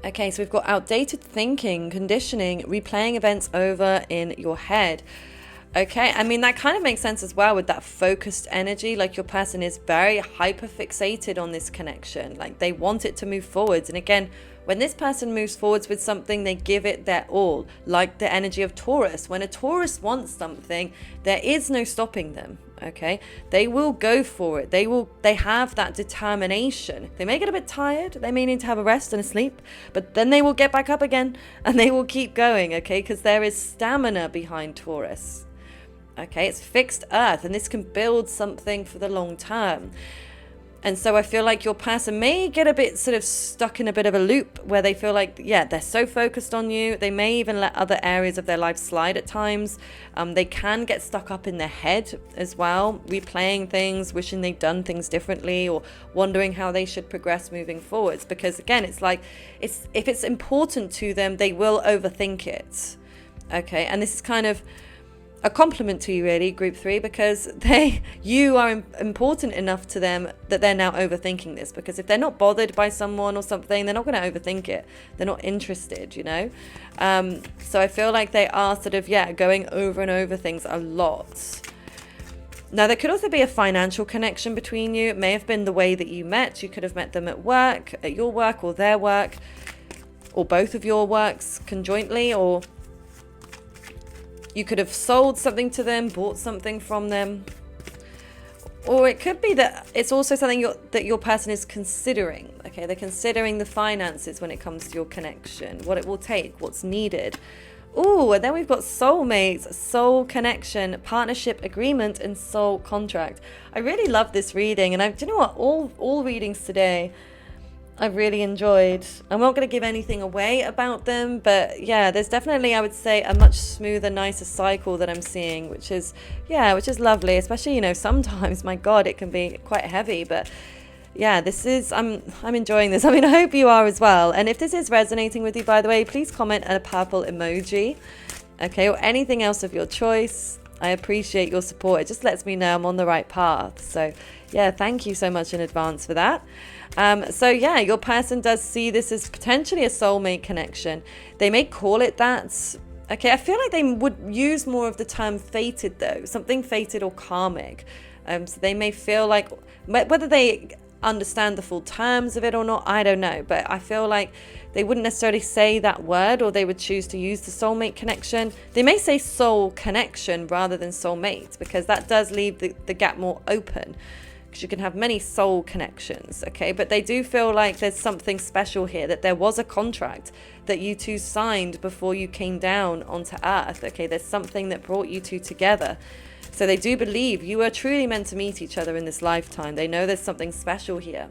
Okay, so we've got outdated thinking, conditioning, replaying events over in your head. Okay, I mean, that kind of makes sense as well with that focused energy. Like your person is very hyper fixated on this connection. Like they want it to move forwards. And again, when this person moves forwards with something, they give it their all. Like the energy of Taurus. When a Taurus wants something, there is no stopping them. Okay, they will go for it. They have that determination. They may get a bit tired, they may need to have a rest and a sleep, but then they will get back up again and they will keep going. Okay, because there is stamina behind Taurus. Okay, it's fixed earth, and this can build something for the long term. And so I feel like your person may get a bit sort of stuck in a bit of a loop where they feel like, they're so focused on you. They may even let other areas of their life slide at times. They can get stuck up in their head as well, replaying things, wishing they'd done things differently, or wondering how they should progress moving forwards. Because again, it's like, if it's important to them, they will overthink it. Okay, and this is kind of a compliment to you really, group 3, because you are important enough to them that they're now overthinking this. Because if they're not bothered by someone or something, they're not going to overthink it. They're not interested, you know. So I feel like they are sort of going over and over things a lot. Now there could also be a financial connection between you. It may have been the way that you met. You could have met them at work, at your work, or their work, or both of your works conjointly, or You could have sold something to them, bought something from them. Or it could be that it's also something that your person is considering. Okay, they're considering the finances when it comes to your connection, what it will take, what's needed. Ooh, and then we've got soulmates, soul connection, partnership agreement, and soul contract. I really love this reading, and do you know what? All readings today I've really enjoyed. I'm not going to give anything away about them, but yeah, there's definitely, I would say, a much smoother, nicer cycle that I'm seeing, which is lovely. Especially, sometimes, my God, it can be quite heavy, but yeah, I'm enjoying this. I mean, I hope you are as well. And if this is resonating with you, by the way, please comment a purple emoji, okay, or anything else of your choice. I appreciate your support. It just lets me know I'm on the right path. So yeah, thank you so much in advance for that. So yeah, your person does see this as potentially a soulmate connection. They may call it that. Okay, I feel like they would use more of the term fated though, something fated or karmic. So they may feel like, whether they understand the full terms of it or not, I don't know, but I feel like they wouldn't necessarily say that word, or they would choose to use the soulmate connection. They may say soul connection rather than soulmate, because that does leave the gap more open, because you can have many soul connections, okay? But they do feel like there's something special here, that there was a contract that you two signed before you came down onto earth, okay? There's something that brought you two together. So they do believe you are truly meant to meet each other in this lifetime. They know there's something special here.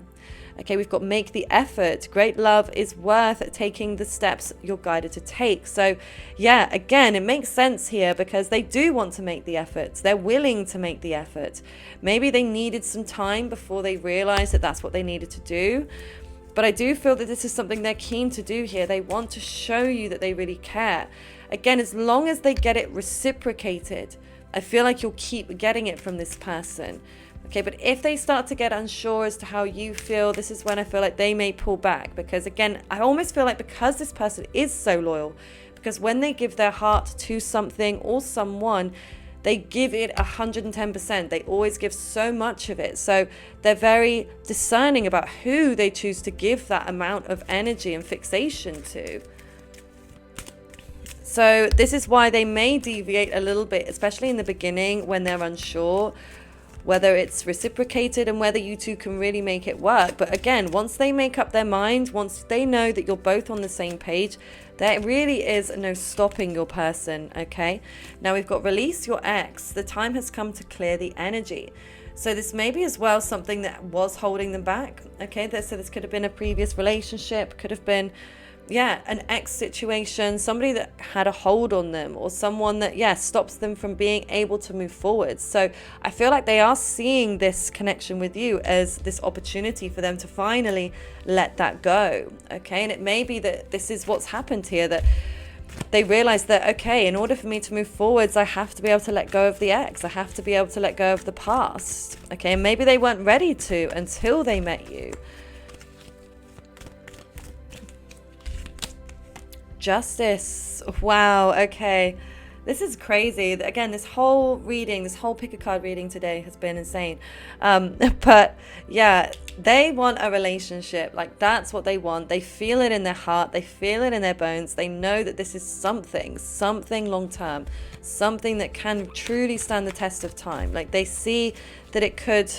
Okay, we've got make the effort. Great love is worth taking the steps you're guided to take. So yeah, again, it makes sense here because they do want to make the effort. They're willing to make the effort. Maybe they needed some time before they realized that that's what they needed to do. But I do feel that this is something they're keen to do here. They want to show you that they really care. Again, as long as they get it reciprocated, I feel like you'll keep getting it from this person. Okay, but if they start to get unsure as to how you feel, this is when I feel like they may pull back. Because again, I almost feel like because this person is so loyal, because when they give their heart to something or someone, they give it 110%. They always give so much of it. So they're very discerning about who they choose to give that amount of energy and fixation to. So this is why they may deviate a little bit, especially in the beginning when they're unsure whether it's reciprocated and whether you two can really make it work. But again, once they make up their mind, once they know that you're both on the same page, there really is no stopping your person, okay? Now we've got release your ex. The time has come to clear the energy. So this may be as well something that was holding them back, okay? So this could have been a previous relationship, could have been an ex situation, somebody that had a hold on them, or someone that, stops them from being able to move forward. So I feel like they are seeing this connection with you as this opportunity for them to finally let that go, okay? And it may be that this is what's happened here, that they realize that, okay, in order for me to move forwards, I have to be able to let go of the ex. I have to be able to let go of the past, okay? And maybe they weren't ready to until they met you. Justice. Wow. Okay. This is crazy. Again, this whole pick a card reading today has been insane. But yeah, they want a relationship. Like, that's what they want. They feel it in their heart. They feel it in their bones. They know that this is something long term, something that can truly stand the test of time. Like, they see that it could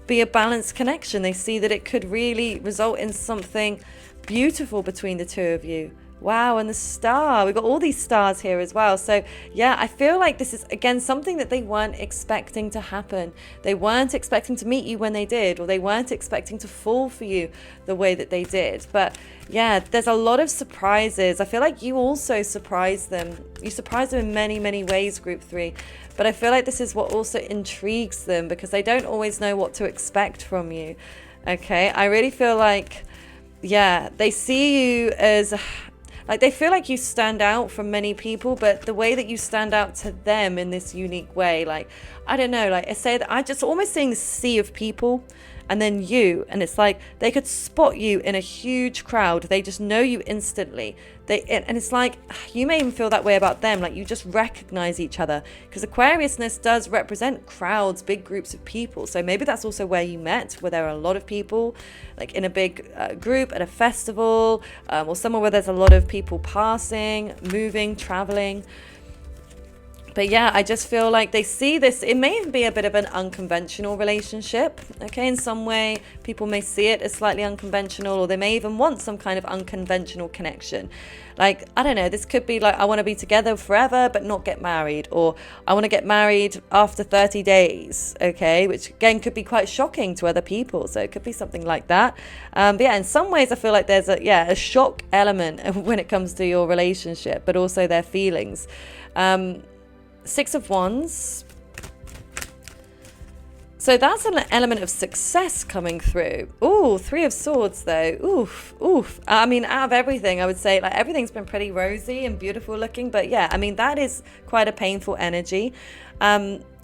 be a balanced connection. They see that it could really result in something beautiful between the two of you. Wow, and the star. We've got all these stars here as well. So yeah, I feel like this is, again, something that they weren't expecting to happen. They weren't expecting to meet you when they did, or they weren't expecting to fall for you the way that they did. But yeah, there's a lot of surprises. I feel like you also surprised them. You surprised them in many, many ways, Group 3. But I feel like this is what also intrigues them, because they don't always know what to expect from you. Okay, I really feel like, they see you as... like, they feel like you stand out from many people, but the way that you stand out to them in this unique way, like, I don't know, like I said, I just almost seeing this sea of people and then you, and it's like they could spot you in a huge crowd. They just know you instantly. And it's like you may even feel that way about them, like you just recognize each other, because Aquariusness does represent crowds, big groups of people. So maybe that's also where you met, where there are a lot of people, like in a big group at a festival, or somewhere where there's a lot of people passing, moving, traveling. But yeah, I just feel like they see this, it may even be a bit of an unconventional relationship, okay? In some way, people may see it as slightly unconventional, or they may even want some kind of unconventional connection. Like, I don't know, this could be like, I want to be together forever, but not get married, or I want to get married after 30 days, okay? Which again, could be quite shocking to other people. So it could be something like that. But yeah, in some ways, I feel like there's a shock element when it comes to your relationship, but also their feelings. Six of Wands. So that's an element of success coming through. Ooh, Three of Swords though. Oof. I mean, out of everything, I would say like everything's been pretty rosy and beautiful looking. But yeah, I mean, that is quite a painful energy.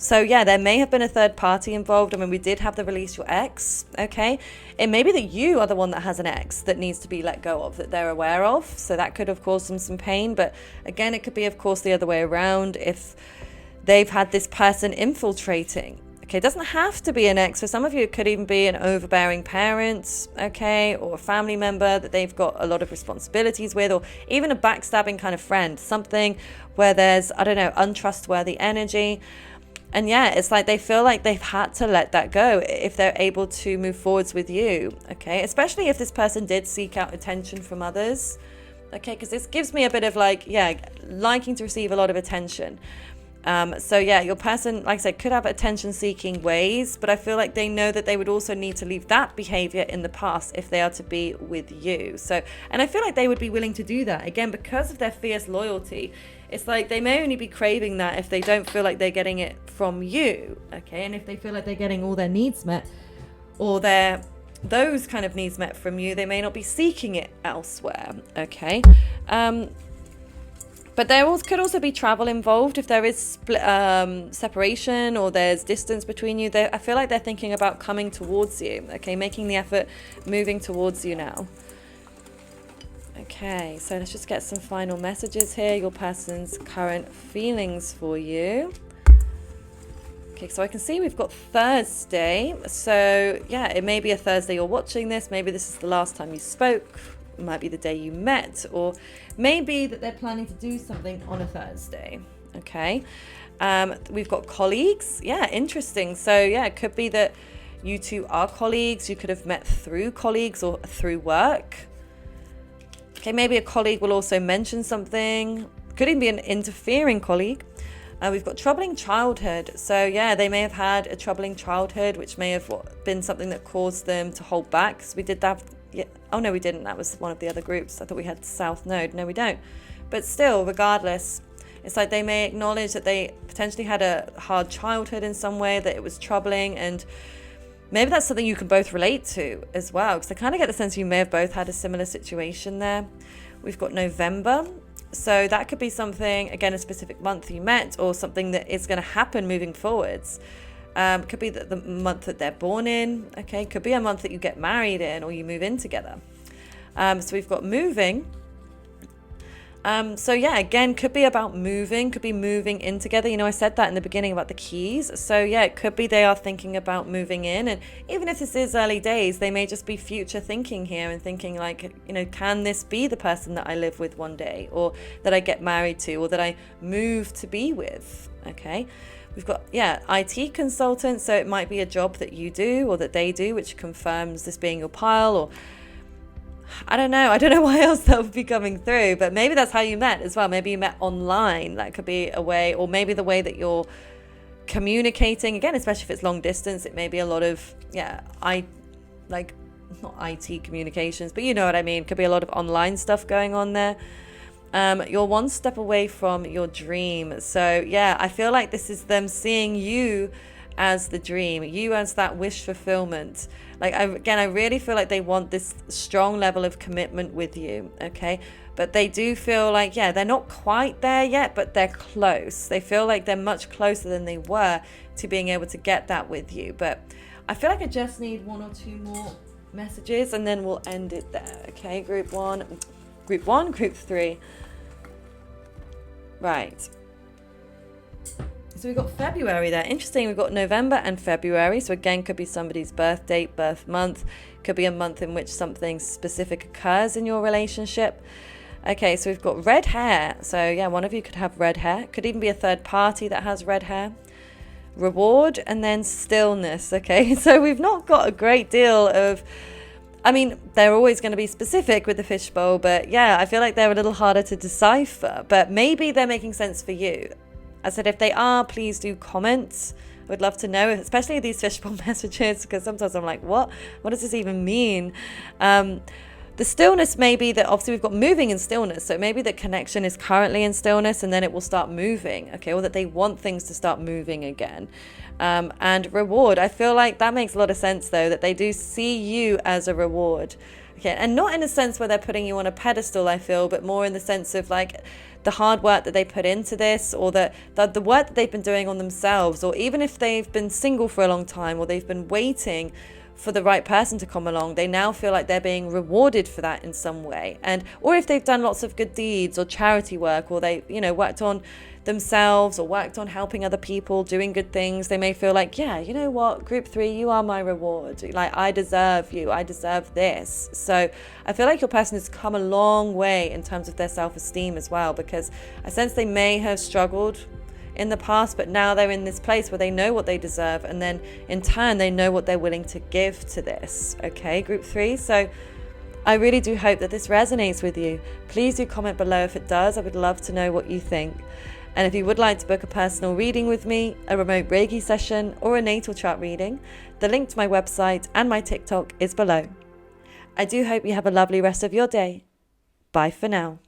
So yeah, there may have been a third party involved. I mean, we did have the release your ex, okay? It may be that you are the one that has an ex that needs to be let go of, that they're aware of. So that could have caused them some pain. But again, it could be, of course, the other way around if they've had this person infiltrating. Okay, it doesn't have to be an ex. For some of you, it could even be an overbearing parent, okay, or a family member that they've got a lot of responsibilities with, or even a backstabbing kind of friend, something where there's, I don't know, untrustworthy energy. And yeah, it's like they feel like they've had to let that go if they're able to move forwards with you, okay, especially if this person did seek out attention from others, okay, because this gives me a bit of like, yeah, liking to receive a lot of attention. So yeah, your person, like I said, could have attention-seeking ways, but I feel like they know that they would also need to leave that behavior in the past if they are to be with you. So, and I feel like they would be willing to do that, again, because of their fierce loyalty. It's like they may only be craving that if they don't feel like they're getting it from you, okay? And if they feel like they're getting all their needs met, or those kind of needs met from you, they may not be seeking it elsewhere, okay? But there could also be travel involved if there is separation or there's distance between you. I feel like they're thinking about coming towards you, okay, making the effort, moving towards you now. Okay, so let's just get some final messages here. Your person's current feelings for you. Okay, so I can see we've got Thursday. So yeah, it may be a Thursday you're watching this. Maybe this is the last time you spoke. It might be the day you met, or maybe that they're planning to do something on a Thursday. Okay, we've got colleagues. Yeah, interesting. So yeah, it could be that you two are colleagues. You could have met through colleagues or through work. Okay, maybe a colleague will also mention something. Could even be an interfering colleague. We've got troubling childhood. So yeah, they may have had a troubling childhood, which may have been something that caused them to hold back. So we did that. Yeah. Oh no, we didn't. That was one of the other groups. I thought we had South Node. No, we don't. But still, regardless, it's like they may acknowledge that they potentially had a hard childhood in some way, that it was troubling, and maybe that's something you can both relate to as well, because I kind of get the sense you may have both had a similar situation there. We've got November. So that could be something, again, a specific month you met, or something that is going to happen moving forwards. Could be the month that they're born in, okay? Could be a month that you get married in or you move in together. So we've got moving. So yeah, again, could be about moving, could be moving in together. You know, I said that in the beginning about the keys. So yeah, it could be they are thinking about moving in. And even if this is early days, they may just be future thinking here and thinking like, you know, can this be the person that I live with one day, or that I get married to, or that I move to be with, okay? We've got, yeah, IT consultant. So it might be a job that you do or that they do, which confirms this being your pile, or I don't know why else that would be coming through, but maybe that's how you met as well. Maybe you met online. That could be a way, or maybe the way that you're communicating, again, especially if it's long distance, it may be a lot of, yeah, not IT communications, but you know what I mean. Could be a lot of online stuff going on there. You're one step away from your dream. So yeah, I feel like this is them seeing you as the dream, you as that wish fulfillment. Like, I really feel like they want this strong level of commitment with you, okay? But they do feel like, yeah, they're not quite there yet, but they're close. They feel like they're much closer than they were to being able to get that with you. But I feel like I just need one or two more messages and then we'll end it there, okay? Group one, group three. Right. So we've got February there. Interesting, we've got November and February. So again, could be somebody's birth date, birth month. Could be a month in which something specific occurs in your relationship. Okay, so we've got red hair. So yeah, one of you could have red hair. Could even be a third party that has red hair. Reward, and then stillness. Okay, so we've not got a great deal of, I mean, they're always going to be specific with the fishbowl, but yeah, I feel like they're a little harder to decipher, but maybe they're making sense for you. I said, if they are, please do comment. I would love to know, especially these fishbowl messages, because sometimes I'm like, what does this even mean? The stillness may be that obviously we've got moving and stillness. So maybe the connection is currently in stillness and then it will start moving. Okay. Or that they want things to start moving again. And reward. I feel like that makes a lot of sense though, that they do see you as a reward. Okay. And not in a sense where they're putting you on a pedestal, I feel, but more in the sense of like the hard work that they put into this, or the work that they've been doing on themselves, or even if they've been single for a long time, or they've been waiting for the right person to come along, they now feel like they're being rewarded for that in some way. And or if they've done lots of good deeds or charity work, or they, you know, worked on themselves or worked on helping other people, doing good things, they may feel like, yeah, you know what, group 3, you are my reward. Like, I deserve you, I deserve this. So I feel like your person has come a long way in terms of their self-esteem as well, because I sense they may have struggled in the past, but now they're in this place where they know what they deserve, and then in turn they know what they're willing to give to this. Okay, group 3. So I really do hope that this resonates with you. Please do comment below if it does. I would love to know what you think. And if you would like to book a personal reading with me, a remote Reiki session, or a natal chart reading, the link to my website and my TikTok is below. I do hope you have a lovely rest of your day. Bye for now.